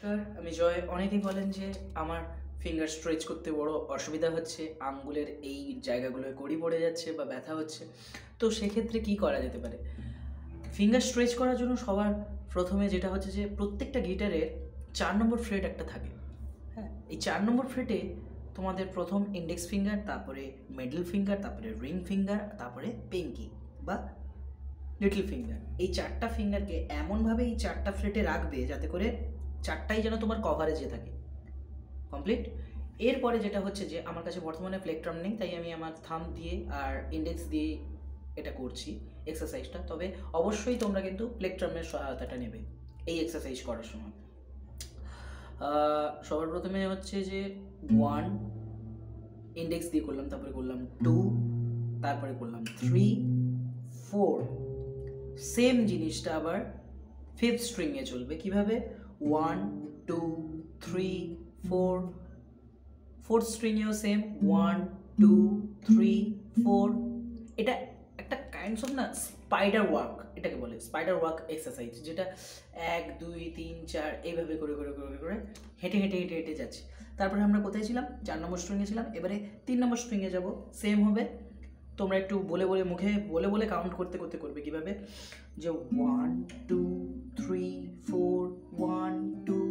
নমস্কার, আমি জয়। অনেকেই বলেন যে আমার ফিঙ্গার স্ট্রেচ করতে বড় অসুবিধা হচ্ছে, আঙ্গুলের এই জায়গাগুলোয় কড়ি পড়ে যাচ্ছে বা ব্যথা হচ্ছে। তো সেক্ষেত্রে কি করা যেতে পারে? ফিঙ্গার স্ট্রেচ করার জন্য সবার প্রথমে যেটা হচ্ছে যে প্রত্যেকটা গিটারের 4 নম্বর ফ্রেট একটা থাকে। হ্যাঁ, এই 4 নম্বর ফ্রেটে তোমাদের প্রথম ইন্ডেক্স ফিঙ্গার, তারপরে মিডল ফিঙ্গার, তারপরে রিং ফিঙ্গার, তারপরে পিঙ্কি বা লিটল ফিঙ্গার, এই 4টা ফিঙ্গারকে এমনভাবে এই 4টা ফ্রেটে রাখবে যাতে করে 4টাই যেন তোমার কভারেজে থাকে। কমপ্লিট। এরপরে যেটা হচ্ছে যে আমার কাছে বর্তমানে প্লেকট্রাম নেই, তাই আমি আমার থাম্ব দিয়ে আর ইন্ডেক্স দিয়ে এটা করছি এক্সারসাইজটা। তবে অবশ্যই তোমরা কিন্তু প্লেকট্রামের সহায়তাটা নেবে এই এক্সারসাইজ করার সময়। সবার প্রথমে হচ্ছে যে 1 ইন্ডেক্স দিয়ে করলাম, তারপরে করলাম 2, তারপরে করলাম 3, 4। সেম জিনিসটা আবার 5th স্ট্রিংয়ে চলবে। কিভাবে? 1 2 3 4। 4th স্ট্রিংয়েও same 1 2 3 4। এটা একটা কাইন্ডস অফ না স্পাইডার ওয়ার্ক, এটাকে বলে স্পাইডার ওয়ার্ক এক্সারসাইজ, যেটা 1 2 3 4 এইভাবে করে করে করে করে হেঁটে হেঁটে হেঁটে হেঁটে যাচ্ছে। তারপরে আমরা কোথায় ছিলাম? 4 নম্বর স্ট্রিংয়ে ছিলাম। এবারে 3 নম্বর স্ট্রিংয়ে যাব। সেম হবে। তোমরা একটু বলে বলে মুখে বলে বলে কাউন্ট করতে করতে করবে। কিভাবে? যে 1 2 3 4 1 2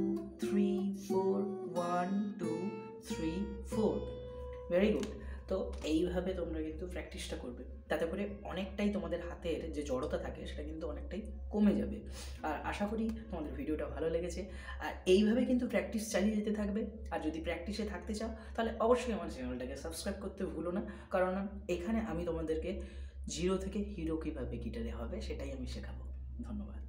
3 4 1 2 3 4। Very good. তো এইভাবে তোমরা কিন্তু প্র্যাকটিসটা করবে, তাতে করে অনেকটাই তোমাদের হাতের যে জড়তা থাকে সেটা কিন্তু অনেকটাই কমে যাবে। আর আশা করি তোমাদের ভিডিওটা ভালো লেগেছে। আর এইভাবে কিন্তু প্র্যাকটিস চালিয়ে যেতে থাকবে। আর যদি প্র্যাকটিসে থাকতে চাও তাহলে অবশ্যই আমার চ্যানেলটাকে সাবস্ক্রাইব করতে ভুলো না, কারণ এখানে আমি তোমাদেরকে জিরো থেকে হিরো কীভাবে গিটারে হবে সেটাই আমি শেখাবো। ধন্যবাদ।